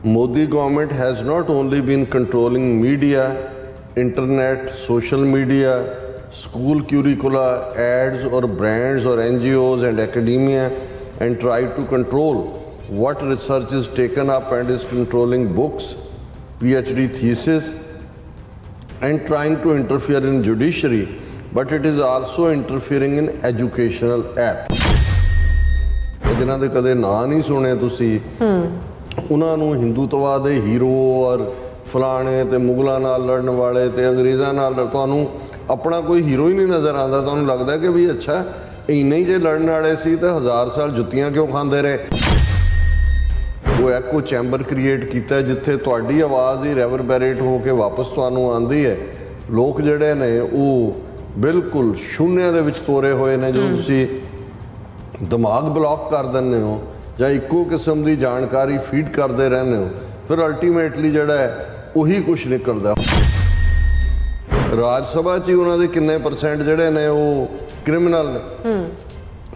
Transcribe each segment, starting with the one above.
Modi government has not only been controlling media, internet, social media, school curricula, ads or brands or NGOs and academia, and tried to control what research is taken up and is controlling books, PhD thesis, and trying to interfere in judiciary, but it is also interfering in educational apps. ਜਿਨ੍ਹਾਂ ਦੇ ਕਦੇ ਨਾਂ ਨਹੀਂ ਸੁਣੇ ਤੁਸੀਂ, ਉਹਨਾਂ ਨੂੰ ਹਿੰਦੂਤਵਾ ਦੇ ਹੀਰੋ ਔਰ ਫਲਾਣੇ ਤੇ ਮੁਗਲਾਂ ਨਾਲ ਲੜਨ ਵਾਲੇ ਤੇ ਅੰਗਰੇਜ਼ਾਂ ਨਾਲ ਤੁਹਾਨੂੰ ਆਪਣਾ ਕੋਈ ਹੀਰੋ ਹੀ ਨਹੀਂ ਨਜ਼ਰ ਆਉਂਦਾ। ਤੁਹਾਨੂੰ ਲੱਗਦਾ ਕਿ ਵੀ ਅੱਛਾ ਇੰਨੇ ਹੀ ਜੇ ਲੜਨ ਵਾਲੇ ਸੀ ਤਾਂ 1000 ਸਾਲ ਜੁੱਤੀਆਂ ਕਿਉਂ ਖਾਂਦੇ ਰਹੇ। ਉਹ ਐਕੋ ਚੈਂਬਰ ਕ੍ਰੀਏਟ ਕੀਤਾ ਜਿੱਥੇ ਤੁਹਾਡੀ ਆਵਾਜ਼ ਹੀ ਰੈਵਰਬੈਰੇਟ ਹੋ ਕੇ ਵਾਪਸ ਤੁਹਾਨੂੰ ਆਉਂਦੀ ਹੈ। ਲੋਕ ਜਿਹੜੇ ਨੇ ਉਹ ਬਿਲਕੁਲ ਸ਼ੂਨਿਆਂ ਦੇ ਵਿੱਚ ਤੋਰੇ ਹੋਏ ਨੇ। ਜਦੋਂ ਤੁਸੀਂ ਦਿਮਾਗ ਬਲੌਕ ਕਰ ਦਿੰਦੇ ਹੋ ਜਾਂ ਇੱਕੋ ਕਿਸਮ ਦੀ ਜਾਣਕਾਰੀ ਫੀਡ ਕਰਦੇ ਰਹਿੰਦੇ ਹੋ, ਫਿਰ ਅਲਟੀਮੇਟਲੀ ਜਿਹੜਾ ਹੈ ਉਹੀ ਕੁਛ ਨਿਕਲਦਾ। ਰਾਜ ਸਭਾ 'ਚ ਹੀ ਉਹਨਾਂ ਦੇ ਕਿੰਨੇ ਪਰਸੈਂਟ ਜਿਹੜੇ ਨੇ ਉਹ ਕ੍ਰਿਮੀਨਲ ਨੇ,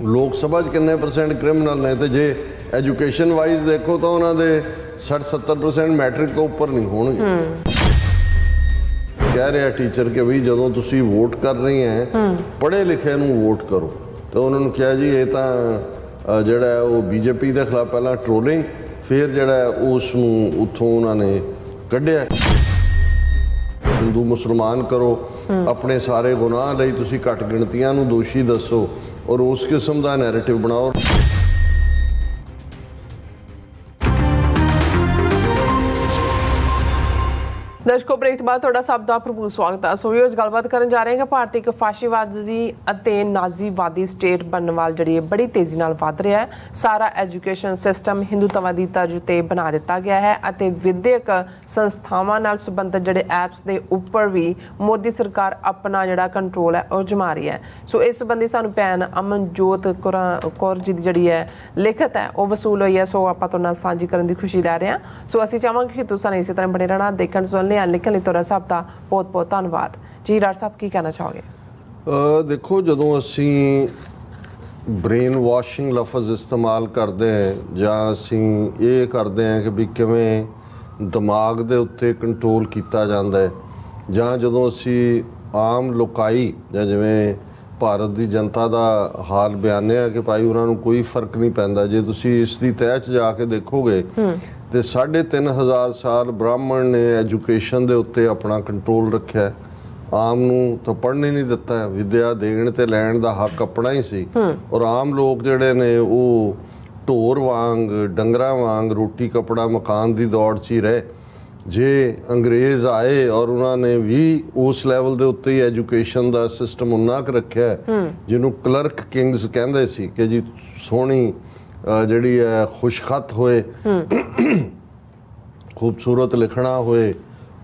ਲੋਕ ਸਭਾ 'ਚ ਕਿੰਨੇ ਪਰਸੈਂਟ ਕ੍ਰਿਮੀਨਲ ਨੇ। ਤੇ ਜੇ ਐਜੂਕੇਸ਼ਨ ਵਾਈਜ਼ ਦੇਖੋ ਤਾਂ ਉਹਨਾਂ ਦੇ 60-70% ਮੈਟ੍ਰਿਕ ਤੋਂ ਉੱਪਰ ਨਹੀਂ ਹੋਣਗੇ। ਕਹਿ ਰਿਹਾ ਟੀਚਰ ਕਿ ਵੀ ਜਦੋਂ ਤੁਸੀਂ ਵੋਟ ਕਰ ਰਹੇ ਹੈ ਪੜ੍ਹੇ ਲਿਖੇ ਨੂੰ ਵੋਟ ਕਰੋ। ਤਾਂ ਉਹਨਾਂ ਨੂੰ ਕਿਹਾ ਜੀ ਇਹ ਤਾਂ ਜਿਹੜਾ ਉਹ ਬੀਜੇਪੀ ਦੇ ਖਿਲਾਫ ਪਹਿਲਾਂ ਟਰੋਲਿੰਗ, ਫਿਰ ਜਿਹੜਾ ਉਸ ਨੂੰ ਉੱਥੋਂ ਉਹਨਾਂ ਨੇ ਕੱਢਿਆ। ਹਿੰਦੂ ਮੁਸਲਮਾਨ ਕਰੋ, ਆਪਣੇ ਸਾਰੇ ਗੁਨਾਹ ਲਈ ਤੁਸੀਂ ਘੱਟ ਗਿਣਤੀਆਂ ਨੂੰ ਦੋਸ਼ੀ ਦੱਸੋ ਔਰ ਉਸ ਕਿਸਮ ਦਾ ਨੈਰੇਟਿਵ ਬਣਾਓ। ਦਰਸ਼ਕੋ, ਬ੍ਰੇਕ ਤੋਂ ਬਾਅਦ ਤੁਹਾਡਾ ਸਭ ਦਾ ਭਰਪੂਰ ਸਵਾਗਤ ਹੈ। ਸੋ ਵੀਅਰਸ, ਗੱਲਬਾਤ ਕਰਨ ਜਾ ਰਹੇ ਹਾਂ ਭਾਰਤ ਇੱਕ ਫਾਸ਼ੀਵਾਦੀ ਅਤੇ ਨਾਜ਼ੀਵਾਦੀ ਸਟੇਟ ਬਣਨ ਵੱਲ ਜਿਹੜੀ ਬੜੀ ਤੇਜ਼ੀ ਨਾਲ ਵੱਧ ਰਿਹਾ ਹੈ। ਸਾਰਾ ਐਜੂਕੇਸ਼ਨ ਸਿਸਟਮ ਹਿੰਦੂਤਵਾਦੀ ਤਰਜ਼ ਤੇ ਬਣਾ ਦਿੱਤਾ ਗਿਆ ਹੈ ਅਤੇ ਵਿਦਿਅਕ ਸੰਸਥਾਵਾਂ ਨਾਲ ਸੰਬੰਧਿਤ ਜਿਹੜੇ ਐਪਸ ਦੇ ਉੱਪਰ ਵੀ ਮੋਦੀ ਸਰਕਾਰ ਆਪਣਾ ਜਿਹੜਾ ਕੰਟਰੋਲ ਹੈ ਉਹ ਜਮਾ ਰਹੀ ਹੈ। ਸੋ ਇਸ ਸੰਬੰਧੀ ਸਾਨੂੰ ਭੈਣ ਅਮਨਜੋਤ ਕੌਰ ਜੀ ਦੀ ਜਿਹੜੀ ਹੈ ਲਿਖਤ ਹੈ ਉਹ ਵਸੂਲ ਹੋਈ ਹੈ। ਸੋ ਆਪਾਂ ਤੁਹਾਡੇ ਨਾਲ ਸਾਂਝੀ ਕਰਨ ਦੀ ਖੁਸ਼ੀ ਲੈ ਰਹੇ ਹਾਂ। ਸੋ ਅਸੀਂ ਚਾਹਾਂਗੇ ਕਿ ਤੁਸੀਂ ਇਸੇ ਤਰ੍ਹਾਂ ਬਣੇ ਰਹਿਣਾ, ਦੇਖਣ ਸੁਣਨ ਲਿਖਣ ਲਈ ਤੁਹਾਡਾ ਸਭ ਦਾ ਬਹੁਤ ਬਹੁਤ ਧੰਨਵਾਦ ਜੀ। ਡਾਕਟਰ ਸਾਹਿਬ ਕੀ ਕਹਿਣਾ ਚਾਹੋਗੇ? ਦੇਖੋ, ਜਦੋਂ ਅਸੀਂ ਬ੍ਰੇਨ ਵਾਸ਼ਿੰਗ ਲਫ਼ਜ਼ ਇਸਤੇਮਾਲ ਕਰਦੇ ਹਾਂ ਜਾਂ ਅਸੀਂ ਇਹ ਕਰਦੇ ਹਾਂ ਕਿ ਵੀ ਕਿਵੇਂ ਦਿਮਾਗ ਦੇ ਉੱਤੇ ਕੰਟਰੋਲ ਕੀਤਾ ਜਾਂਦਾ ਹੈ, ਜਾਂ ਜਦੋਂ ਅਸੀਂ ਆਮ ਲੋਕਾਈ ਜਾਂ ਜਿਵੇਂ ਭਾਰਤ ਦੀ ਜਨਤਾ ਦਾ ਹਾਲ ਬਿਆਨਿਆ ਕਿ ਭਾਈ ਉਹਨਾਂ ਨੂੰ ਕੋਈ ਫਰਕ ਨਹੀਂ ਪੈਂਦਾ। ਜੇ ਤੁਸੀਂ ਇਸ ਦੀ ਤਹਿ 'ਚ ਜਾ ਕੇ ਦੇਖੋਗੇ ਤੇ 3500 ਸਾਲ ਬ੍ਰਾਹਮਣ ਨੇ ਐਜੂਕੇਸ਼ਨ ਦੇ ਉੱਤੇ ਆਪਣਾ ਕੰਟਰੋਲ ਰੱਖਿਆ। ਆਮ ਨੂੰ ਤਾਂ ਪੜ੍ਹਨ ਨਹੀਂ ਦਿੱਤਾ, ਵਿਦਿਆ ਦੇਣ ਤੇ ਲੈਣ ਦਾ ਹੱਕ ਆਪਣਾ ਹੀ ਸੀ। ਔਰ ਆਮ ਲੋਕ ਜਿਹੜੇ ਨੇ ਉਹ ਢੋਰ ਵਾਂਗ ਡੰਗਰਾਂ ਵਾਂਗ ਰੋਟੀ ਕੱਪੜਾ ਮਕਾਨ ਦੀ ਦੌੜ 'ਚ ਹੀ ਰਹੇ। ਜੇ ਅੰਗਰੇਜ਼ ਆਏ ਔਰ ਉਹਨਾਂ ਨੇ ਵੀ ਉਸ ਲੈਵਲ ਦੇ ਉੱਤੇ ਹੀ ਐਜੂਕੇਸ਼ਨ ਦਾ ਸਿਸਟਮ ਉਨਾ ਕੁ ਰੱਖਿਆ ਜਿਹਨੂੰ ਕਲਰਕ ਕਿੰਗਸ ਕਹਿੰਦੇ ਸੀ ਕਿ ਜੀ ਸੋਹਣੀ ਜਿਹੜੀ ਹੈ ਖੁਸ਼ਖਤ ਹੋਏ, ਖੂਬਸੂਰਤ ਲਿਖਣਾ ਹੋਏ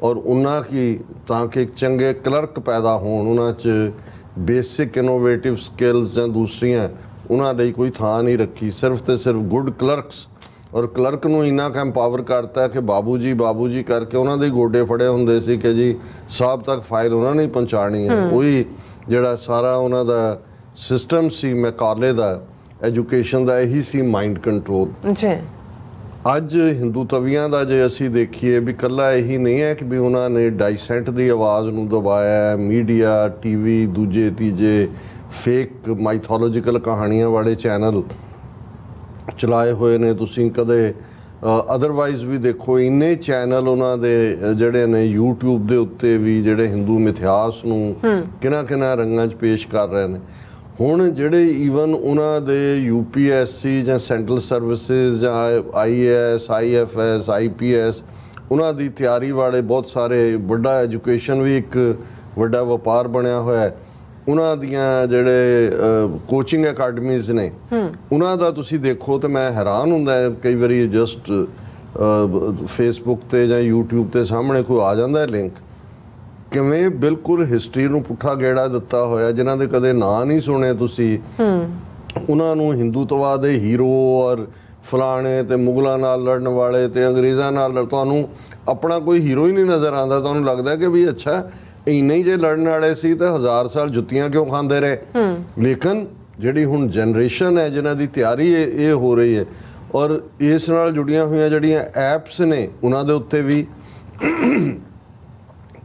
ਔਰ ਉਹਨਾਂ ਕੀ ਤਾਂ ਕਿ ਚੰਗੇ ਕਲਰਕ ਪੈਦਾ ਹੋਣ। ਉਹਨਾਂ 'ਚ ਬੇਸਿਕ ਇਨੋਵੇਟਿਵ ਸਕਿੱਲਸ ਜਾਂ ਦੂਸਰੀਆਂ ਉਹਨਾਂ ਲਈ ਕੋਈ ਥਾਂ ਨਹੀਂ ਰੱਖੀ, ਸਿਰਫ ਤੇ ਸਿਰਫ ਗੁੱਡ ਕਲਰਕਸ। ਔਰ ਕਲਰਕ ਨੂੰ ਇੰਨਾ ਕੁ ਐਮਪਾਵਰ ਕਰਤਾ ਕਿ ਬਾਬੂ ਜੀ ਕਰਕੇ ਉਹਨਾਂ ਦੇ ਗੋਡੇ ਫੜੇ ਹੁੰਦੇ ਸੀ ਕਿ ਜੀ ਸਾਹਿਬ ਤੱਕ ਫਾਈਲ ਉਹਨਾਂ ਨੇ ਪਹੁੰਚਾਉਣੀ ਹੈ। ਉਹੀ ਜਿਹੜਾ ਸਾਰਾ ਉਹਨਾਂ ਦਾ ਸਿਸਟਮ ਸੀ ਮੈਕਾਲੇ ਦਾ ਐਜੂਕੇਸ਼ਨ ਦਾ, ਇਹੀ ਸੀ ਮਾਈਂਡ ਕੰਟਰੋਲ। ਅੱਜ ਹਿੰਦੂ ਤਵੀਆਂ ਦਾ ਜੇ ਅਸੀਂ ਦੇਖੀਏ ਵੀ ਇਕੱਲਾ ਇਹੀ ਨਹੀਂ ਹੈ ਕਿ ਵੀ ਉਹਨਾਂ ਨੇ ਡਾਈਸੈਂਟ ਦੀ ਆਵਾਜ਼ ਨੂੰ ਦਬਾਇਆ, ਮੀਡੀਆ, ਟੀਵੀ, ਦੂਜੇ ਤੀਜੇ ਫੇਕ ਮਾਈਥੋਲੋਜੀਕਲ ਕਹਾਣੀਆਂ ਵਾਲੇ ਚੈਨਲ ਚਲਾਏ ਹੋਏ ਨੇ। ਤੁਸੀਂ ਕਦੇ ਅਦਰਵਾਈਜ਼ ਵੀ ਦੇਖੋ ਇੰਨੇ ਚੈਨਲ ਉਹਨਾਂ ਦੇ ਜਿਹੜੇ ਨੇ YouTube ਦੇ ਉੱਤੇ ਵੀ ਜਿਹੜੇ ਹਿੰਦੂ ਮਿਥਿਹਾਸ ਨੂੰ ਕਿਹਨਾਂ ਰੰਗਾਂ 'ਚ ਪੇਸ਼ ਕਰ ਰਹੇ ਨੇ। ਹੁਣ ਜਿਹੜੇ ਈਵਨ ਉਹਨਾਂ ਦੇ UPSC ਜਾਂ ਸੈਂਟਰਲ ਸਰਵਿਸਿਜ਼ ਜਾਂ IAS, IFS, IPS ਉਹਨਾਂ ਦੀ ਤਿਆਰੀ ਵਾਲੇ ਬਹੁਤ ਸਾਰੇ, ਵੱਡਾ ਐਜੂਕੇਸ਼ਨ ਵੀ ਇੱਕ ਵੱਡਾ ਵਪਾਰ ਬਣਿਆ ਹੋਇਆ। ਉਹਨਾਂ ਦੀਆਂ ਜਿਹੜੇ ਕੋਚਿੰਗ ਅਕੈਡਮੀਜ਼ ਨੇ ਉਹਨਾਂ ਦਾ ਤੁਸੀਂ ਦੇਖੋ ਤਾਂ ਮੈਂ ਹੈਰਾਨ ਹੁੰਦਾ। ਕਈ ਵਾਰੀ ਜਸਟ ਫੇਸਬੁੱਕ 'ਤੇ ਜਾਂ YouTube 'ਤੇ ਸਾਹਮਣੇ ਕੋਈ ਆ ਜਾਂਦਾ ਹੈ ਲਿੰਕ, ਕਿਵੇਂ ਬਿਲਕੁਲ ਹਿਸਟਰੀ ਨੂੰ ਪੁੱਠਾ ਗੇੜਾ ਦਿੱਤਾ ਹੋਇਆ। ਜਿਨ੍ਹਾਂ ਦੇ ਕਦੇ ਨਾਂ ਨਹੀਂ ਸੁਣੇ ਤੁਸੀਂ, ਉਹਨਾਂ ਨੂੰ ਹਿੰਦੂਤਵਾ ਦੇ ਹੀਰੋ ਔਰ ਫਲਾਣੇ ਤੇ ਮੁਗਲਾਂ ਨਾਲ ਲੜਨ ਵਾਲੇ ਤੇ ਅੰਗਰੇਜ਼ਾਂ ਨਾਲ ਤੁਹਾਨੂੰ ਆਪਣਾ ਕੋਈ ਹੀਰੋ ਹੀ ਨਹੀਂ ਨਜ਼ਰ ਆਉਂਦਾ। ਤੁਹਾਨੂੰ ਲੱਗਦਾ ਕਿ ਵੀ ਅੱਛਾ ਇੰਨੇ ਹੀ ਜੇ ਲੜਨ ਵਾਲੇ ਸੀ ਤਾਂ 1000 ਸਾਲ ਜੁੱਤੀਆਂ ਕਿਉਂ ਖਾਂਦੇ ਰਹੇ। ਲੇਕਿਨ ਜਿਹੜੀ ਹੁਣ ਜਨਰੇਸ਼ਨ ਹੈ ਜਿਨ੍ਹਾਂ ਦੀ ਤਿਆਰੀ ਇਹ ਹੋ ਰਹੀ ਹੈ, ਔਰ ਇਸ ਨਾਲ ਜੁੜੀਆਂ ਹੋਈਆਂ ਜਿਹੜੀਆਂ ਐਪਸ ਨੇ ਉਹਨਾਂ ਦੇ ਉੱਤੇ ਵੀ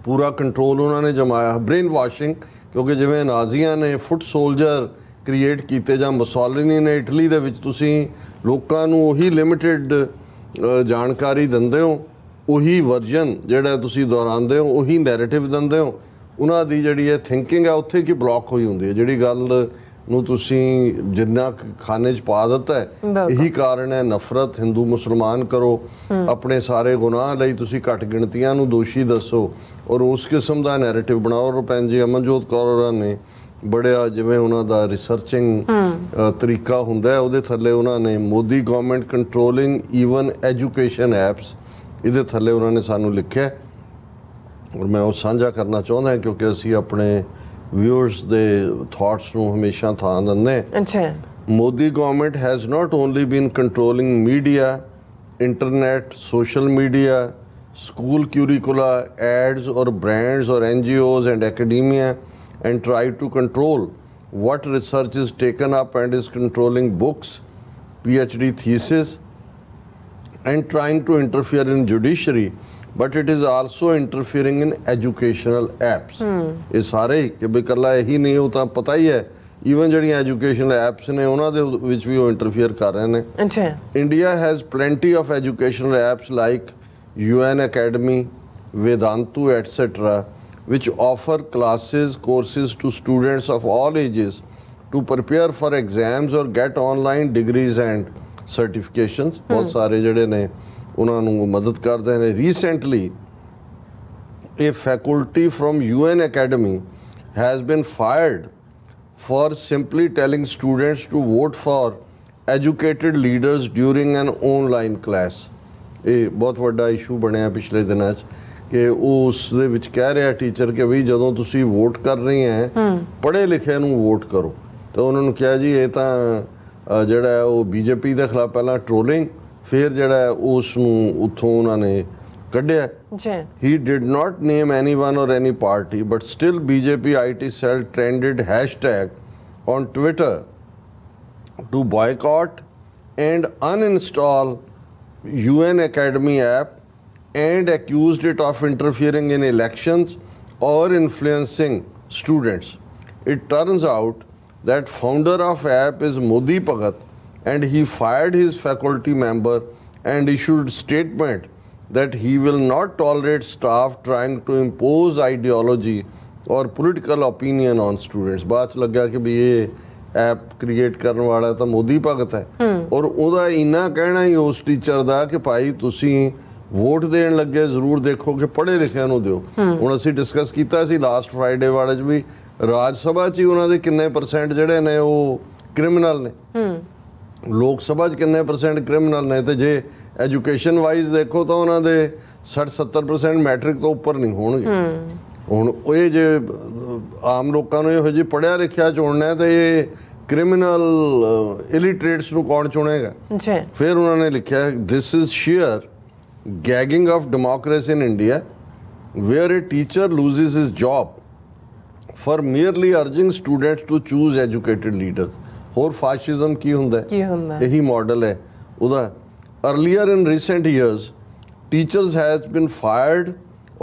ਪੂਰਾ ਕੰਟਰੋਲ ਉਹਨਾਂ ਨੇ ਜਮਾਇਆ। ਬ੍ਰੇਨ ਵਾਸ਼ਿੰਗ, ਕਿਉਂਕਿ ਜਿਵੇਂ ਨਾਜ਼ੀਆਂ ਨੇ ਫੁੱਟ ਸੋਲਜਰ ਕ੍ਰੀਏਟ ਕੀਤੇ ਜਾਂ ਮੁਸੋਲਿਨੀ ਨੇ ਇਟਲੀ ਦੇ ਵਿੱਚ, ਤੁਸੀਂ ਲੋਕਾਂ ਨੂੰ ਉਹੀ ਲਿਮਿਟਿਡ ਜਾਣਕਾਰੀ ਦਿੰਦੇ ਹੋ, ਉਹੀ ਵਰਜਨ ਜਿਹੜਾ ਤੁਸੀਂ ਦੁਹਰਾਉਂਦੇ ਹੋ, ਉਹੀ ਨੈਰੇਟਿਵ ਦਿੰਦੇ ਹੋ। ਉਹਨਾਂ ਦੀ ਜਿਹੜੀ ਹੈ ਥਿੰਕਿੰਗ ਹੈ ਉੱਥੇ ਕੀ ਬਲੌਕ ਹੋਈ ਹੁੰਦੀ ਹੈ। ਜਿਹੜੀ ਗੱਲ ਨੂੰ ਤੁਸੀਂ ਜਿੰਨਾ ਖਾਨੇ 'ਚ ਪਾ ਦਿੱਤਾ ਹੈ, ਇਹੀ ਕਾਰਨ ਹੈ ਨਫ਼ਰਤ। ਹਿੰਦੂ ਮੁਸਲਮਾਨ ਕਰੋ, ਆਪਣੇ ਸਾਰੇ ਗੁਨਾਹ ਲਈ ਤੁਸੀਂ ਘੱਟ ਗਿਣਤੀਆਂ ਨੂੰ ਦੋਸ਼ੀ ਦੱਸੋ ਔਰ ਉਸ ਕਿਸਮ ਦਾ ਨੈਰੇਟਿਵ ਬਣਾਓ। ਔਰ ਭੈਣ ਜੀ ਅਮਰਜੋਤ ਕੌਰ ਹੋਰਾਂ ਨੇ ਬੜਿਆ ਜਿਵੇਂ ਉਹਨਾਂ ਦਾ ਰਿਸਰਚਿੰਗ ਤਰੀਕਾ ਹੁੰਦਾ, ਉਹਦੇ ਥੱਲੇ ਉਹਨਾਂ ਨੇ Modi government controlling even education apps, ਇਹਦੇ ਥੱਲੇ ਉਹਨਾਂ ਨੇ ਸਾਨੂੰ ਲਿਖਿਆ ਔਰ ਮੈਂ ਉਹ ਸਾਂਝਾ ਕਰਨਾ ਚਾਹੁੰਦਾ ਕਿਉਂਕਿ ਅਸੀਂ ਆਪਣੇ ਵਿਊਅਰਸ ਦੇ ਥਾਟਸ ਨੂੰ ਹਮੇਸ਼ਾ ਥਾਂ ਦਿੰਦੇ। ਅੱਛਾ, Modi government has not only been controlling media, internet, social media, school curricula, ads or brands or NGOs and academia, and try to control what research is taken up and is controlling books, PhD thesis, and trying to interfere in judiciary, but it is also interfering in educational apps. ਇਹ ਸਾਰੇ ਕਿ ਵੀ ਇਕੱਲਾ ਇਹੀ ਨਹੀਂ, ਉਹ ਤਾਂ ਪਤਾ ਹੀ ਹੈ ਈਵਨ ਜਿਹੜੀਆਂ ਐਜੂਕੇਸ਼ਨਲ ਐਪਸ ਨੇ ਉਹਨਾਂ ਦੇ ਵਿੱਚ ਵੀ ਉਹ ਇੰਟਰਫੀਅਰ ਕਰ ਰਹੇ ਨੇ। ਅੱਛਾ, India has plenty of educational apps like UN Academy, Vedantu, etc., which offer courses to students of all ages to prepare for exams or get online degrees and certifications. ਬਹੁਤ ਸਾਰੇ ਜਿਹੜੇ ਨੇ ਉਹਨਾਂ ਨੂੰ ਮਦਦ ਕਰਦੇ ਨੇ। Recently, a faculty from UN Academy has been fired for simply telling students to vote for educated leaders during an online class. ਇਹ ਬਹੁਤ ਵੱਡਾ ਇਸ਼ੂ ਬਣਿਆ ਪਿਛਲੇ ਦਿਨਾਂ 'ਚ ਕਿ ਉਸ ਦੇ ਵਿੱਚ ਕਹਿ ਰਿਹਾ ਟੀਚਰ ਕਿ ਵੀ ਜਦੋਂ ਤੁਸੀਂ ਵੋਟ ਕਰ ਰਹੇ ਹੈ ਪੜ੍ਹੇ ਲਿਖੇ ਨੂੰ ਵੋਟ ਕਰੋ। ਤਾਂ ਉਹਨਾਂ ਨੂੰ ਕਿਹਾ ਜੀ ਇਹ ਤਾਂ ਜਿਹੜਾ ਉਹ ਬੀਜੇਪੀ ਦੇ ਖਿਲਾਫ ਪਹਿਲਾਂ ਟ੍ਰੋਲਿੰਗ, ਫਿਰ ਜਿਹੜਾ ਉਸ ਨੂੰ ਉੱਥੋਂ ਉਹਨਾਂ ਨੇ ਕੱਢਿਆ। He did not name anyone or any party, but still BJP IT cell trended hashtag on Twitter to boycott and uninstall UN Academy app and accused it of interfering in elections or influencing students. It turns out that founder of app is Modi Bhagat and he fired his faculty member and issued statement that he will not tolerate staff trying to impose ideology or political opinion on students. ਬਾਅਦ 'ਚ ਲੱਗਿਆ ਕਿ ਵੀ ਇਹ app create ਕਰਨ ਵਾਲਾ ਤਾਂ ਮੋਦੀ ਭਗਤ ਹੈ ਔਰ ਉਹਦਾ ਇੰਨਾ ਕਹਿਣਾ ਹੀ ਉਸ ਟੀਚਰ ਦਾ ਕਿ ਭਾਈ ਤੁਸੀਂ ਵੋਟ ਦੇਣ ਲੱਗੇ ਜ਼ਰੂਰ ਦੇਖੋ ਕਿ ਪੜ੍ਹੇ ਲਿਖਿਆਂ ਨੂੰ ਦਿਓ। ਹੁਣ ਅਸੀਂ ਡਿਸਕਸ ਕੀਤਾ ਸੀ ਲਾਸਟ ਫਰਾਈਡੇ ਵਾਲੇ 'ਚ ਵੀ ਰਾਜ ਸਭਾ 'ਚ ਹੀ ਉਹਨਾਂ ਦੇ ਕਿੰਨੇ % ਜਿਹੜੇ ਨੇ ਉਹ ਕ੍ਰਿਮੀਨਲ ਨੇ, ਲੋਕ ਸਭਾ 'ਚ ਕਿੰਨੇ % ਕ੍ਰਿਮੀਨਲ ਨੇ, ਤੇ ਜੇ ਐਜੂਕੇਸ਼ਨ ਵਾਈਜ਼ ਦੇਖੋ ਤਾਂ ਉਹਨਾਂ ਦੇ 60-70% ਮੈਟ੍ਰਿਕ ਤੋਂ ਉੱਪਰ ਨਹੀਂ ਹੋਣਗੇ। ਹੁਣ ਇਹ ਜੇ ਆਮ ਲੋਕਾਂ ਨੂੰ ਇਹੋ ਜਿਹੀ ਪੜ੍ਹਿਆ ਲਿਖਿਆ ਚੁਣਨਾ ਤੇ ਇਹ ਕ੍ਰਿਮੀਨਲ ਇਲਿਟਰੇਟਸ ਨੂੰ ਕੌਣ ਚੁਣੇਗਾ? ਫਿਰ ਉਹਨਾਂ ਨੇ ਲਿਖਿਆ this is sheer gagging of democracy in India where a teacher loses his job for merely urging students to choose educated leaders. ਹੋਰ ਫਾਸ਼ਿਜ਼ਮ ਕੀ ਹੁੰਦਾ? ਇਹੀ ਮਾਡਲ ਹੈ ਉਹਦਾ। Earlier in recent years, teachers has been fired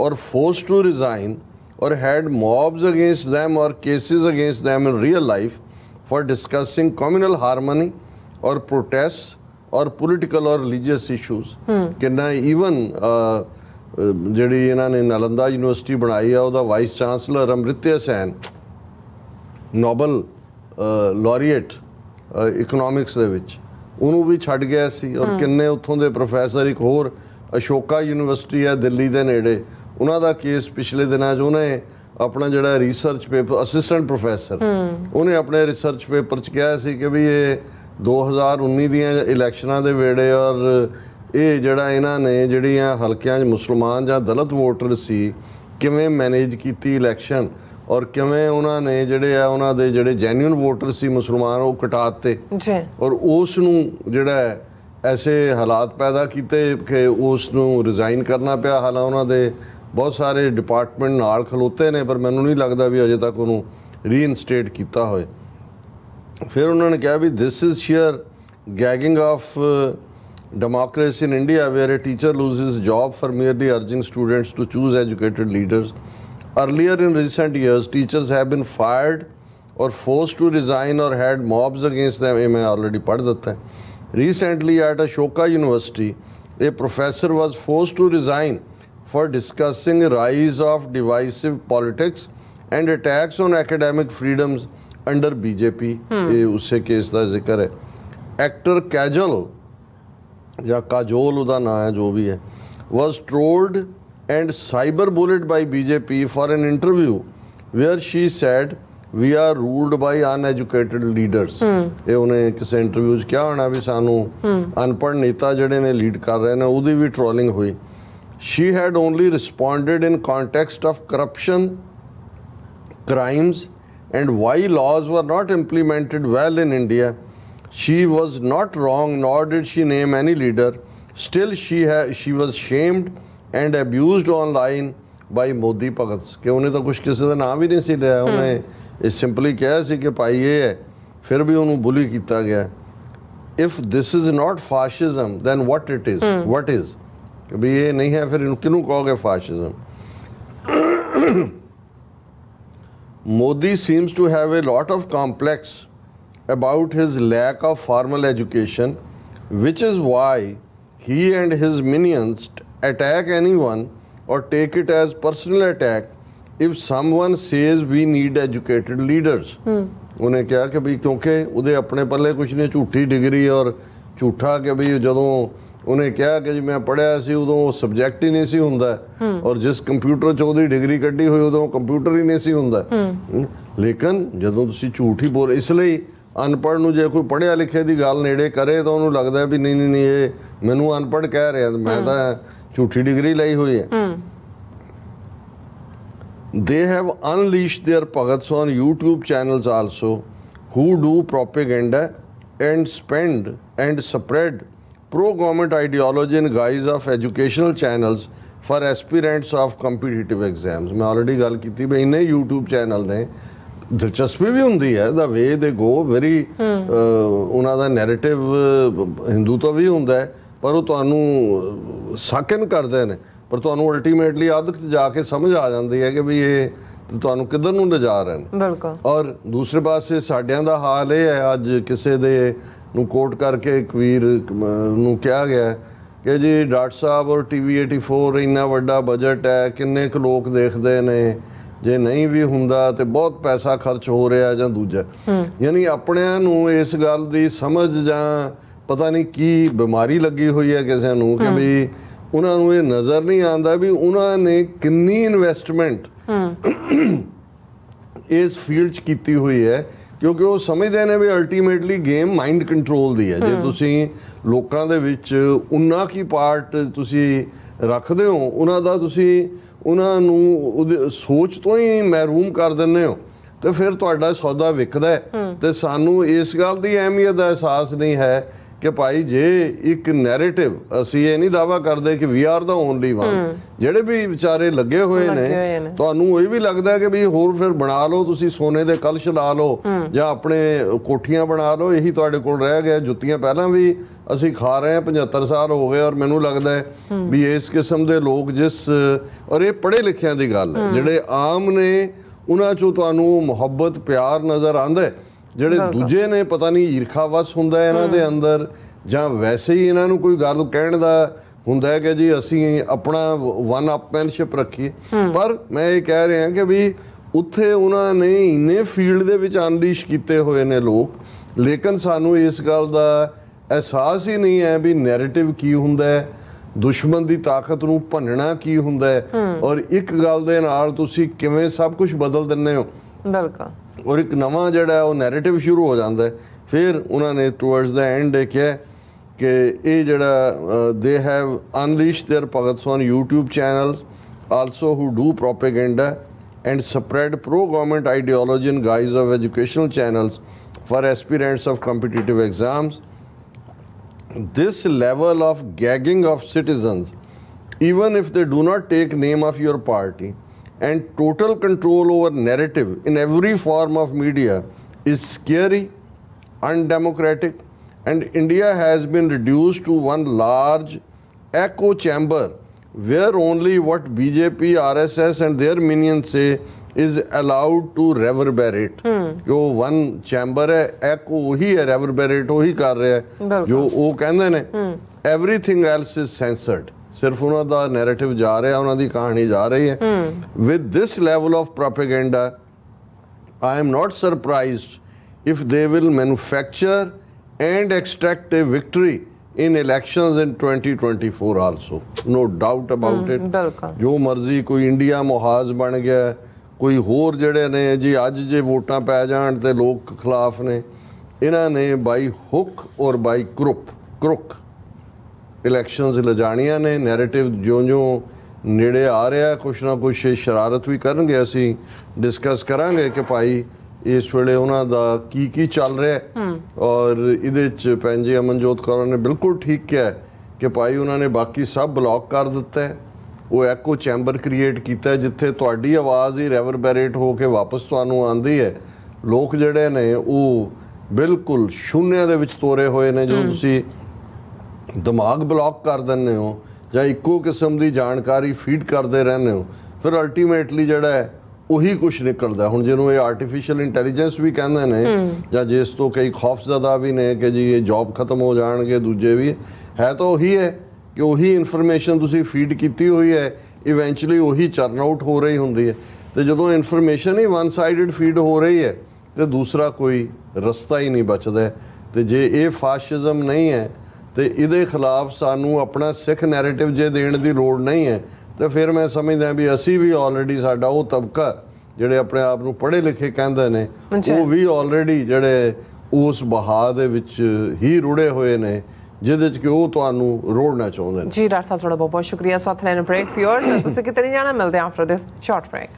or forced to resign or had mobs against them or cases against them in real life for discussing communal harmony or protests or political or religious issues. ਕਿੰਨਾ even ਜਿਹੜੀ ਇਹਨਾਂ ਨੇ Nalanda university ਬਣਾਈ ਆ ਉਹਦਾ vice chancellor Amartya ਸੈਨ, Nobel ਲੌਰੀਏਟ economics ਦੇ ਵਿੱਚ, ਉਹਨੂੰ ਵੀ ਛੱਡ ਗਿਆ ਸੀ। ਔਰ ਕਿੰਨੇ ਉੱਥੋਂ ਦੇ ਪ੍ਰੋਫੈਸਰ, ਇੱਕ ਹੋਰ ਅਸ਼ੋਕਾ ਯੂਨੀਵਰਸਿਟੀ ਹੈ ਦਿੱਲੀ ਦੇ ਨੇੜੇ, ਉਹਨਾਂ ਦਾ ਕੇਸ ਪਿਛਲੇ ਦਿਨਾਂ 'ਚ ਉਹਨੇ ਆਪਣਾ ਜਿਹੜਾ ਰਿਸਰਚ ਪੇਪਰ, ਅਸਿਸਟੈਂਟ ਪ੍ਰੋਫੈਸਰ, ਉਹਨੇ ਆਪਣੇ ਰਿਸਰਚ ਪੇਪਰ 'ਚ ਕਿਹਾ ਸੀ ਕਿ ਵੀ ਇਹ 2019 ਦੀਆਂ ਇਲੈਕਸ਼ਨਾਂ ਦੇ ਵੇੜੇ ਔਰ ਇਹ ਜਿਹੜਾ ਇਹਨਾਂ ਨੇ ਜਿਹੜੀਆਂ ਹਲਕਿਆਂ 'ਚ ਮੁਸਲਮਾਨ ਜਾਂ ਦਲਿਤ ਵੋਟਰ ਸੀ ਕਿਵੇਂ ਮੈਨੇਜ ਕੀਤੀ ਇਲੈਕਸ਼ਨ ਔਰ ਕਿਵੇਂ ਉਹਨਾਂ ਨੇ ਜਿਹੜੇ ਆ ਉਹਨਾਂ ਦੇ ਜਿਹੜੇ ਜੈਨੂਇਨ ਵੋਟਰ ਸੀ ਮੁਸਲਮਾਨ ਉਹ ਕਟਾ ਦਿੱਤੇ ਔਰ ਉਸ ਨੂੰ ਜਿਹੜਾ ਐਸੇ ਹਾਲਾਤ ਪੈਦਾ ਕੀਤੇ ਕਿ ਉਸ ਨੂੰ ਰਿਜ਼ਾਈਨ ਕਰਨਾ ਪਿਆ। ਹਾਲਾਂ ਉਹਨਾਂ ਦੇ ਬਹੁਤ ਸਾਰੇ ਡਿਪਾਰਟਮੈਂਟ ਨਾਲ ਖਲੋਤੇ ਨੇ ਪਰ ਮੈਨੂੰ ਨਹੀਂ ਲੱਗਦਾ ਵੀ ਅਜੇ ਤੱਕ ਉਹਨੂੰ ਰੀਇਨਸਟੇਟ ਕੀਤਾ ਹੋਏ। ਫਿਰ ਉਹਨਾਂ ਨੇ ਕਿਹਾ ਵੀ this is sheer gagging of democracy in India where a teacher loses job for merely urging students to choose educated leaders. Earlier in recent years, teachers have been fired or forced to resign or had mobs against them. I already पढ़ देता है. Recently at Ashoka University, a professor was forced to resign for discussing rise of divisive politics and attacks on academic freedoms under BJP. ये उससे case का जिक्र है. Actor Kajol या काजोल उदा नाम है जो भी है, was trolled and cyberbullied by BJP for an interview where she said we are ruled by uneducated leaders. ਇਹ ਉਹਨੇ ਕਿਸੇ ਇੰਟਰਵਿਊ 'ਚ ਕਿਹਾ ਹੋਣਾ ਵੀ ਸਾਨੂੰ ਅਨਪੜ੍ਹ ਨੇਤਾ ਜਿਹੜੇ ਨੇ ਲੀਡ ਕਰ ਰਹੇ ਨੇ, ਉਹਦੀ ਵੀ ਟ੍ਰੋਲਿੰਗ ਹੋਈ. She had only responded in context of corruption, crimes and why laws were not implemented well in India. She was not wrong, nor did she name any leader. Still, she was shamed and abused online by Modi Bhagats. कि उन्हें तो कुछ किसी का नाम ही नहीं सी लिया, उन्हें सिंपली कहा सी कि भाई ये है, फिर भी उन्हें बुली किया गया. If this is not fascism, then what it is? What is? भी ये नहीं है, फिर किन्हों कहोगे fascism? Modi seems to have a lot of complex about his lack of formal education, which is why he and his minions attack anyone or take it as personal attack if someone says we need educated leaders. उन्हें क्या कि भी क्योंकि उदे अपने पल्ले कुछ नहीं, झूठी degree और झूठा कि भी जदों उन्हें क्या कि जी मैं पढ़िया सी उदों सब्जैक्ट ही नहीं सी हुंदा, और जिस कंप्यूटर 'ਚ ਉਹਦੀ डिग्री कड्डी हुई उदों कंप्यूटर ही नहीं सी हुंदा. लेकिन जदों तुसीं झूठ ही बोल, इसलिए ਅਨਪੜ੍ਹ ਨੂੰ ਜੇ ਕੋਈ ਪੜ੍ਹਿਆ ਲਿਖੇ ਦੀ ਗੱਲ ਨੇੜੇ ਕਰੇ ਤਾਂ ਉਹਨੂੰ ਲੱਗਦਾ ਵੀ ਨਹੀਂ ਨਹੀਂ ਇਹ ਮੈਨੂੰ ਅਨਪੜ੍ਹ ਕਹਿ ਰਿਹਾ, ਮੈਂ ਤਾਂ ਝੂਠੀ ਡਿਗਰੀ ਲਈ ਹੋਈ ਹੈ. They have unleashed their Bhagats on YouTube channels also, who do propaganda and spend and spread pro-government ideology in guise of educational channels for aspirants of competitive exams. मैं already ਗੱਲ ਕੀਤੀ ਵੀ ਇੰਨੇ YouTube ਚੈਨਲ ਨੇ, ਦਿਲਚਸਪੀ ਵੀ ਹੁੰਦੀ ਹੈ, ਦਾ ਵੇ ਦੇ ਗੋ very, ਉਹਨਾਂ ਦਾ ਨੈਰੇਟਿਵ ਹਿੰਦੂ ਤੋਂ ਵੀ ਹੁੰਦਾ ਹੈ, ਪਰ ਉਹ ਤੁਹਾਨੂੰ ਸਾਕਨ ਕਰਦੇ ਨੇ, ਪਰ ਤੁਹਾਨੂੰ ਅਲਟੀਮੇਟਲੀ ਅੱਧ 'ਚ ਜਾ ਕੇ ਸਮਝ ਆ ਜਾਂਦੀ ਹੈ ਕਿ ਵੀ ਇਹ ਤੁਹਾਨੂੰ ਕਿੱਧਰ ਨੂੰ ਲਿਜਾ ਰਹੇ ਨੇ. ਬਿਲਕੁਲ. ਔਰ ਦੂਸਰੇ ਪਾਸੇ ਸਾਡਿਆਂ ਦਾ ਹਾਲ ਇਹ ਹੈ, ਅੱਜ ਕਿਸੇ ਦੇ ਨੂੰ ਕੋਟ ਕਰਕੇ ਇੱਕ ਵੀਰ ਨੂੰ ਕਿਹਾ ਗਿਆ ਕਿ ਜੀ ਡਾਕਟਰ ਸਾਹਿਬ ਔਰ TV 84 ਇੰਨਾ ਵੱਡਾ ਬਜਟ ਹੈ, ਕਿੰਨੇ ਕੁ ਲੋਕ ਦੇਖਦੇ ਨੇ, ਜੇ ਨਹੀਂ ਵੀ ਹੁੰਦਾ ਤੇ ਬਹੁਤ ਪੈਸਾ ਖਰਚ ਹੋ ਰਿਹਾ ਜਾਂ ਦੂਜਾ. ਯਾਨੀ ਆਪਣਿਆਂ ਨੂੰ ਇਸ ਗੱਲ ਦੀ ਸਮਝ ਜਾਂ ਪਤਾ ਨਹੀਂ ਕੀ ਬਿਮਾਰੀ ਲੱਗੀ ਹੋਈ ਹੈ ਕਿਸੇ ਨੂੰ ਕਿ ਵੀ ਉਹਨਾਂ ਨੂੰ ਇਹ ਨਜ਼ਰ ਨਹੀਂ ਆਉਂਦਾ ਵੀ ਉਹਨਾਂ ਨੇ ਕਿੰਨੀ ਇਨਵੈਸਟਮੈਂਟ ਇਸ ਫੀਲਡ 'ਚ ਕੀਤੀ ਹੋਈ ਹੈ, ਕਿਉਂਕਿ ਉਹ ਸਮਝਦੇ ਨੇ ਵੀ ਅਲਟੀਮੇਟਲੀ ਗੇਮ ਮਾਈਂਡ ਕੰਟਰੋਲ ਦੀ ਹੈ. ਜੇ ਤੁਸੀਂ ਲੋਕਾਂ ਦੇ ਵਿੱਚ ਉਨਾ ਕੀ ਪਾਰਟ ਤੁਸੀਂ ਰੱਖਦੇ ਹੋ, ਉਹਨਾਂ ਦਾ ਤੁਸੀਂ ਉਹਨਾਂ ਨੂੰ ਉਹਦੇ ਸੋਚ ਤੋਂ ਹੀ ਮਹਿਰੂਮ ਕਰ ਦਿੰਦੇ ਹੋ, ਤੇ ਫਿਰ ਤੁਹਾਡਾ ਸੌਦਾ ਵਿਕਦਾ ਹੈ. ਤੇ ਸਾਨੂੰ ਇਸ ਗੱਲ ਦੀ ਅਹਿਮੀਅਤ ਦਾ ਅਹਿਸਾਸ ਨਹੀਂ ਹੈ ਕਿ ਭਾਈ ਜੇ ਇੱਕ ਨੈਰੇਟਿਵ, ਅਸੀਂ ਇਹ ਨਹੀਂ ਦਾਅਵਾ ਕਰਦੇ ਕਿ we are the only one, ਜਿਹੜੇ ਵੀ ਵਿਚਾਰੇ ਲੱਗੇ ਹੋਏ ਨੇ, ਤੁਹਾਨੂੰ ਇਹ ਵੀ ਲੱਗਦਾ ਕਿ ਵੀ ਹੋਰ ਫਿਰ ਬਣਾ ਲਓ, ਤੁਸੀਂ ਸੋਨੇ ਦੇ ਕਲਸ਼ ਲਾ ਲਓ ਜਾਂ ਆਪਣੇ ਕੋਠੀਆਂ ਬਣਾ ਲਓ, ਇਹੀ ਤੁਹਾਡੇ ਕੋਲ ਰਹਿ ਗਿਆ. ਜੁੱਤੀਆਂ ਪਹਿਲਾਂ ਵੀ ਅਸੀਂ ਖਾ ਰਹੇ ਹਾਂ, 75 ਸਾਲ ਹੋ ਗਏ, ਔਰ ਮੈਨੂੰ ਲੱਗਦਾ ਹੈ ਵੀ ਇਸ ਕਿਸਮ ਦੇ ਲੋਕ ਜਿਸ, ਔਰ ਇਹ ਪੜ੍ਹੇ ਲਿਖਿਆਂ ਦੀ ਗੱਲ ਹੈ, ਜਿਹੜੇ ਆਮ ਨੇ ਉਹਨਾਂ 'ਚੋਂ ਤੁਹਾਨੂੰ ਮੁਹੱਬਤ ਪਿਆਰ ਨਜ਼ਰ ਆਉਂਦਾ, ਜਿਹੜੇ ਦੂਜੇ ਨੇ ਪਤਾ ਨਹੀਂ ਈਰਖਾਵਸ ਹੁੰਦਾ ਇਹਨਾਂ ਦੇ ਅੰਦਰ, ਜਾਂ ਵੈਸੇ ਹੀ ਇਹਨਾਂ ਨੂੰ ਕੋਈ ਗੱਲ ਕਹਿਣ ਦਾ ਹੁੰਦਾ ਹੈ ਕਿ ਜੀ ਅਸੀਂ ਆਪਣਾ ਵਨ ਅਪਮੈਨਸ਼ਿਪ ਰੱਖੀਏ. ਪਰ ਮੈਂ ਇਹ ਕਹਿ ਰਿਹਾ ਕਿ ਵੀ ਉੱਥੇ ਉਹਨਾਂ ਨੇ ਇੰਨੇ ਫੀਲਡ ਦੇ ਵਿੱਚ ਅਨਲੀਸ਼ ਕੀਤੇ ਹੋਏ ਨੇ ਲੋਕ, ਲੇਕਿਨ ਸਾਨੂੰ ਇਸ ਗੱਲ ਦਾ ਅਹਿਸਾਸ ਹੀ ਨਹੀਂ ਹੈ ਵੀ ਨੈਰੇਟਿਵ ਕੀ ਹੁੰਦਾ ਹੈ, ਦੁਸ਼ਮਣ ਦੀ ਤਾਕਤ ਨੂੰ ਭੰਨਣਾ ਕੀ ਹੁੰਦਾ ਹੈ, ਔਰ ਇੱਕ ਗੱਲ ਦੇ ਨਾਲ ਤੁਸੀਂ ਕਿਵੇਂ ਸਭ ਕੁਝ ਬਦਲ ਦਿੰਦੇ ਹੋ. ਬਿਲਕੁਲ. ਔਰ ਇੱਕ ਨਵਾਂ ਜਿਹੜਾ ਉਹ ਨੈਰੇਟਿਵ ਸ਼ੁਰੂ ਹੋ ਜਾਂਦਾ ਹੈ. ਫਿਰ ਉਹਨਾਂ ਨੇ ਟੂਵਰਡਸ ਦਾ ਐਂਡ ਇਹ ਕਿਹਾ ਕਿ ਇਹ ਜਿਹੜਾ they have unleashed their bhakts on YouTube channels also who do propaganda and spread pro government ideology in guise of educational channels for aspirants of competitive exams. This level of gagging of citizens, even if they do not take name of your party, and total control over narrative in every form of media is scary, undemocratic, and India has been reduced to one large echo chamber where only what BJP, RSS and their minions say is allowed to reverberate. ਜੋ one chamber ਹੈ, echo ਉਹੀ ਹੈ, reverberate ਉਹੀ ਕਰ ਰਿਹਾ ਹੈ ਜੋ ਉਹ ਕਹਿੰਦੇ ਨੇ। everything else is censored. ਸਿਰਫ ਉਹਨਾਂ ਦਾ ਨੈਰੇਟਿਵ ਜਾ ਰਿਹਾ, ਉਹਨਾਂ ਦੀ ਕਹਾਣੀ ਜਾ ਰਹੀ ਹੈ। with this level of propaganda, I am not surprised if they will manufacture and extract a victory in elections in 2024 also. No doubt about it. ਜੋ ਮਰਜ਼ੀ ਕੋਈ ਇੰਡੀਆ ਮੁਹਾਜ਼ ਬਣ ਗਿਆ, ਕੋਈ ਹੋਰ ਜਿਹੜੇ ਨੇ ਜੀ ਅੱਜ ਜੇ ਵੋਟਾਂ ਪੈ ਜਾਣ ਤੇ ਲੋਕ ਖਿਲਾਫ ਨੇ, ਇਹਨਾਂ ਨੇ ਬਾਈ ਹੁੱਕ ਔਰ ਬਾਈ ਕਰੁੱਕ ਇਲੈਕਸ਼ਨਸ ਲਿਜਾਣੀਆਂ ਨੇ। ਨੈਰੇਟਿਵ ਜਿਉਂ ਨੇੜੇ ਆ ਰਿਹਾ, ਕੁਛ ਨਾ ਕੁਛ ਸ਼ਰਾਰਤ ਵੀ ਕਰਨਗੇ। ਅਸੀਂ ਡਿਸਕਸ ਕਰਾਂਗੇ ਕਿ ਭਾਈ ਇਸ ਵੇਲੇ ਉਹਨਾਂ ਦਾ ਕੀ ਚੱਲ ਰਿਹਾ ਔਰ ਇਹਦੇ 'ਚ ਭੈਣ ਜੀ ਅਮਨਜੋਤ ਕੌਰ ਨੇ ਬਿਲਕੁਲ ਠੀਕ ਕਿਹਾ ਕਿ ਭਾਈ ਉਹਨਾਂ ਨੇ ਬਾਕੀ ਸਭ ਬਲੌਕ ਕਰ ਦਿੱਤਾ ਹੈ। ਉਹ ਐਕੋ ਚੈਂਬਰ ਕ੍ਰੀਏਟ ਕੀਤਾ ਜਿੱਥੇ ਤੁਹਾਡੀ ਆਵਾਜ਼ ਹੀ ਰੈਵਰਬੈਰੇਟ ਹੋ ਕੇ ਵਾਪਸ ਤੁਹਾਨੂੰ ਆਉਂਦੀ ਹੈ। ਲੋਕ ਜਿਹੜੇ ਨੇ ਉਹ ਬਿਲਕੁਲ ਸ਼ੂਨਿਆਂ ਦੇ ਵਿੱਚ ਤੋਰੇ ਹੋਏ ਨੇ। ਜਦੋਂ ਤੁਸੀਂ ਦਿਮਾਗ ਬਲੌਕ ਕਰ ਦਿੰਦੇ ਹੋ ਜਾਂ ਇੱਕੋ ਕਿਸਮ ਦੀ ਜਾਣਕਾਰੀ ਫੀਡ ਕਰਦੇ ਰਹਿੰਦੇ ਹੋ, ਫਿਰ ਅਲਟੀਮੇਟਲੀ ਜਿਹੜਾ ਹੈ ਉਹੀ ਕੁਛ ਨਿਕਲਦਾ। ਹੁਣ ਜਿਹਨੂੰ ਇਹ ਆਰਟੀਫਿਸ਼ੀਅਲ ਇੰਟੈਲੀਜੈਂਸ ਵੀ ਕਹਿੰਦੇ ਨੇ ਜਾਂ ਜਿਸ ਤੋਂ ਕਈ ਖੌਫਜ਼ਦਾ ਵੀ ਨੇ ਕਿ ਜੀ ਇਹ ਜੌਬ ਖਤਮ ਹੋ ਜਾਣਗੇ, ਦੂਜੇ ਵੀ ਹੈ ਤਾਂ ਉਹੀ ਹੈ ਕਿ ਉਹੀ ਇਨਫੋਰਮੇਸ਼ਨ ਤੁਸੀਂ ਫੀਡ ਕੀਤੀ ਹੋਈ ਹੈ, ਇਵੈਂਚੁਅਲੀ ਉਹੀ ਚਰਨ ਆਊਟ ਹੋ ਰਹੀ ਹੁੰਦੀ ਹੈ। ਤੇ ਜਦੋਂ ਇਨਫੋਰਮੇਸ਼ਨ ਹੀ ਵਨ ਸਾਈਡਡ ਫੀਡ ਹੋ ਰਹੀ ਹੈ ਤੇ ਦੂਸਰਾ ਕੋਈ ਰਸਤਾ ਹੀ ਨਹੀਂ ਬਚਦਾ। ਤੇ ਜੇ ਇਹ ਫਾਸ਼ਿਜ਼ਮ ਨਹੀਂ ਹੈ ਤੇ ਇਹਦੇ ਖਿਲਾਫ ਸਾਨੂੰ ਆਪਣਾ ਸਿੱਖ ਨੈਰੇਟਿਵ ਜੇ ਦੇਣ ਦੀ ਲੋੜ ਨਹੀਂ ਹੈ, ਤੇ ਫਿਰ ਮੈਂ ਸਮਝਦਾ ਵੀ ਅਸੀਂ ਵੀ ਆਲਰੇਡੀ ਸਾਡਾ ਉਹ ਤਬਕਾ ਜਿਹੜੇ ਆਪਣੇ ਆਪ ਨੂੰ ਪੜ੍ਹੇ ਲਿਖੇ ਕਹਿੰਦੇ ਨੇ ਉਹ ਵੀ ਆਲਰੇਡੀ ਜਿਹੜੇ ਉਸ ਬਹਾ ਦੇ ਵਿੱਚ ਹੀ ਰੁੜੇ ਹੋਏ ਨੇ ਜਿਹਦੇ 'ਚ ਕਿ ਉਹ ਤੁਹਾਨੂੰ ਰੋੜਨਾ ਚਾਹੁੰਦੇ ਨੇ। ਜੀ ਡਾਕਟਰ ਸਾਹਿਬ ਤੁਹਾਡਾ ਬਹੁਤ ਬਹੁਤ ਸ਼ੁਕਰੀਆ। ਸਾਥ ਲੈਣ ਬ੍ਰੇਕ ਪਿਓਰ ਤੁਸੀਂ ਕਿਤੇ ਨਹੀਂ ਜਾਣਾ, ਮਿਲਦੇ ਆਫਟਰ ਦਿਸ ਸ਼ਾਰਟ ਬ੍ਰੇਕ।